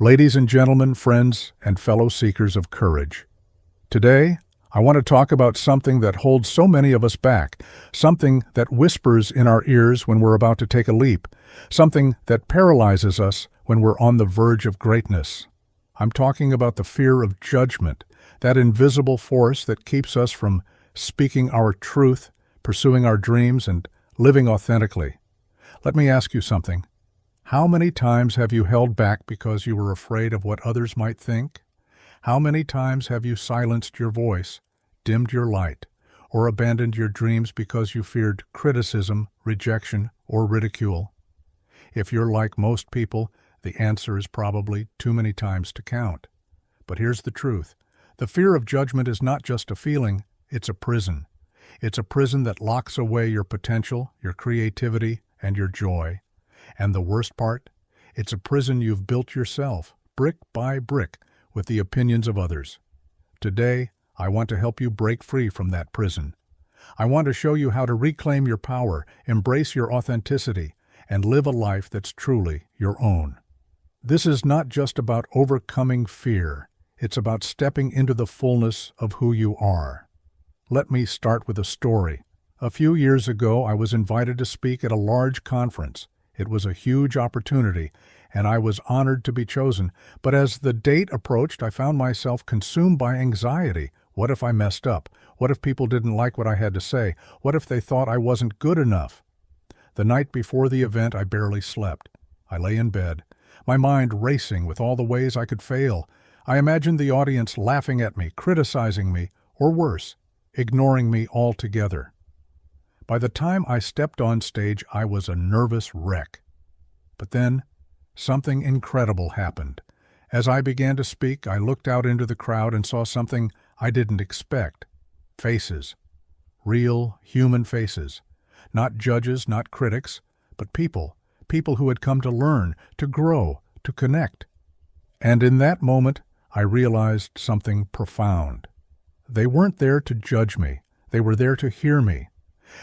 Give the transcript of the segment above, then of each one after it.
Ladies and gentlemen, friends, and fellow seekers of courage. Today, I want to talk about something that holds so many of us back, something that whispers in our ears when we're about to take a leap, something that paralyzes us when we're on the verge of greatness. I'm talking about the fear of judgment, that invisible force that keeps us from speaking our truth, pursuing our dreams, and living authentically. Let me ask you something. How many times have you held back because you were afraid of what others might think? How many times have you silenced your voice, dimmed your light, or abandoned your dreams because you feared criticism, rejection, or ridicule? If you're like most people, the answer is probably too many times to count. But here's the truth. The fear of judgment is not just a feeling, it's a prison. It's a prison that locks away your potential, your creativity, and your joy. And the worst part? It's a prison you've built yourself, brick by brick, with the opinions of others. Today, I want to help you break free from that prison. I want to show you how to reclaim your power, embrace your authenticity, and live a life that's truly your own. This is not just about overcoming fear. It's about stepping into the fullness of who you are. Let me start with a story. A few years ago, I was invited to speak at a large conference. It was a huge opportunity, and I was honored to be chosen. But as the date approached, I found myself consumed by anxiety. What if I messed up? What if people didn't like what I had to say? What if they thought I wasn't good enough? The night before the event, I barely slept. I lay in bed, my mind racing with all the ways I could fail. I imagined the audience laughing at me, criticizing me, or worse, ignoring me altogether. By the time I stepped on stage, I was a nervous wreck. But then, something incredible happened. As I began to speak, I looked out into the crowd and saw something I didn't expect. Faces. Real, human faces. Not judges, not critics, but people. People who had come to learn, to grow, to connect. And in that moment, I realized something profound. They weren't there to judge me. They were there to hear me.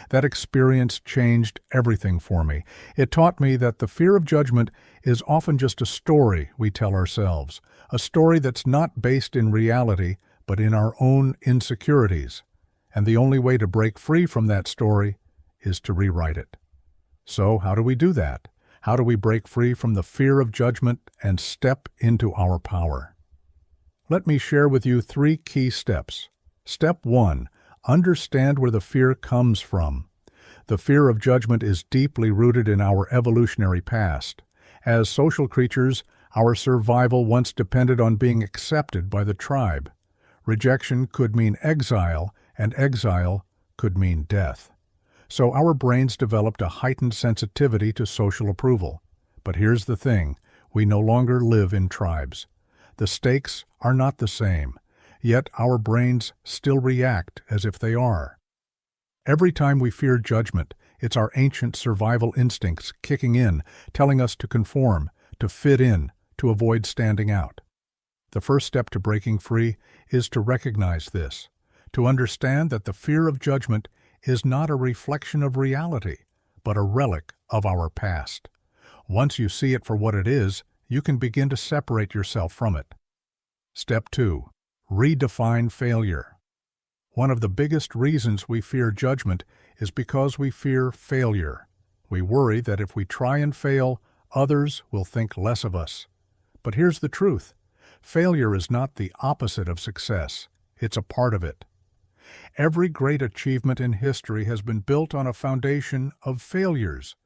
That experience changed everything for me. It taught me that the fear of judgment is often just a story we tell ourselves, a story that's not based in reality, but in our own insecurities. And the only way to break free from that story is to rewrite it. So how do we do that? How do we break free from the fear of judgment and step into our power? Let me share with you 3 key steps. Step 1. Understand where the fear comes from. The fear of judgment is deeply rooted in our evolutionary past. As social creatures, our survival once depended on being accepted by the tribe. Rejection could mean exile, and exile could mean death. So our brains developed a heightened sensitivity to social approval. But here's the thing, we no longer live in tribes. The stakes are not the same. Yet our brains still react as if they are. Every time we fear judgment, it's our ancient survival instincts kicking in, telling us to conform, to fit in, to avoid standing out. The first step to breaking free is to recognize this, to understand that the fear of judgment is not a reflection of reality, but a relic of our past. Once you see it for what it is, you can begin to separate yourself from it. Step 2. Redefine failure. One of the biggest reasons we fear judgment is because we fear failure. We worry that if we try and fail, others will think less of us. But here's the truth. Failure is not the opposite of success. It's a part of it. Every great achievement in history has been built on a foundation of failures.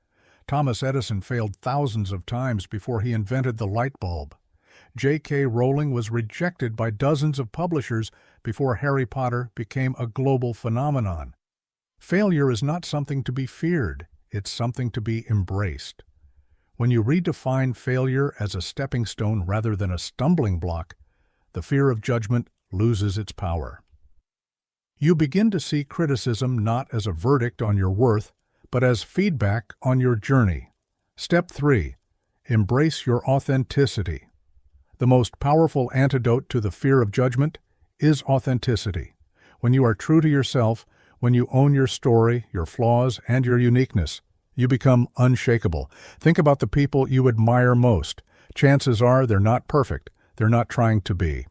Thomas Edison failed thousands of times before he invented the light bulb. J.K. Rowling was rejected by dozens of publishers before Harry Potter became a global phenomenon. Failure is not something to be feared, it's something to be embraced. When you redefine failure as a stepping stone rather than a stumbling block, the fear of judgment loses its power. You begin to see criticism not as a verdict on your worth, but as feedback on your journey. Step 3. Embrace your authenticity. The most powerful antidote to the fear of judgment is authenticity. When you are true to yourself, when you own your story, your flaws, and your uniqueness, you become unshakable. Think about the people you admire most. Chances are they're not perfect. They're not trying to be.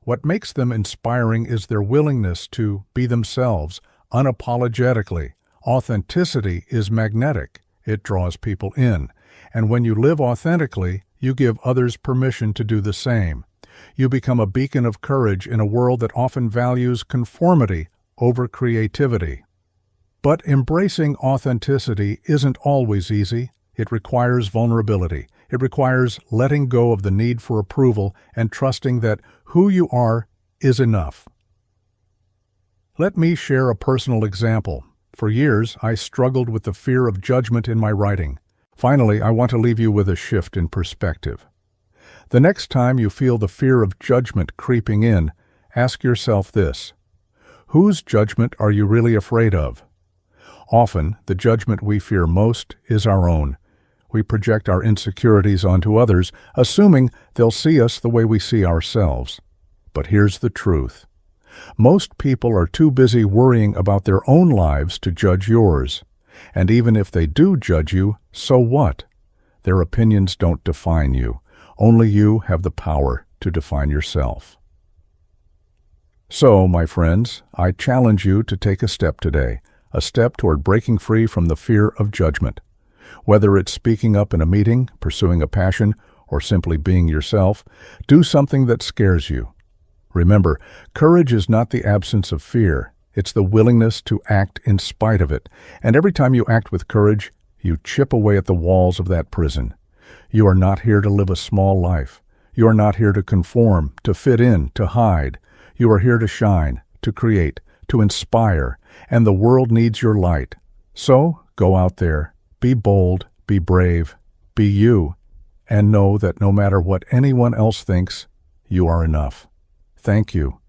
What makes them inspiring is their willingness to be themselves, unapologetically. Authenticity is magnetic. It draws people in. And when you live authentically, you give others permission to do the same. You become a beacon of courage in a world that often values conformity over creativity. But embracing authenticity isn't always easy. It requires vulnerability. It requires letting go of the need for approval and trusting that who you are is enough. Let me share a personal example. For years, I struggled with the fear of judgment in my writing. Finally, I want to leave you with a shift in perspective. The next time you feel the fear of judgment creeping in, ask yourself this: whose judgment are you really afraid of? Often, the judgment we fear most is our own. We project our insecurities onto others, assuming they'll see us the way we see ourselves. But here's the truth. Most people are too busy worrying about their own lives to judge yours. And even if they do judge you, so what? Their opinions don't define you. Only you have the power to define yourself. So, my friends, I challenge you to take a step today, a step toward breaking free from the fear of judgment. Whether it's speaking up in a meeting, pursuing a passion, or simply being yourself, do something that scares you. Remember, courage is not the absence of fear. It's the willingness to act in spite of it. And every time you act with courage, you chip away at the walls of that prison. You are not here to live a small life. You are not here to conform, to fit in, to hide. You are here to shine, to create, to inspire, and the world needs your light. So, go out there, be bold, be brave, be you, and know that no matter what anyone else thinks, you are enough. Thank you.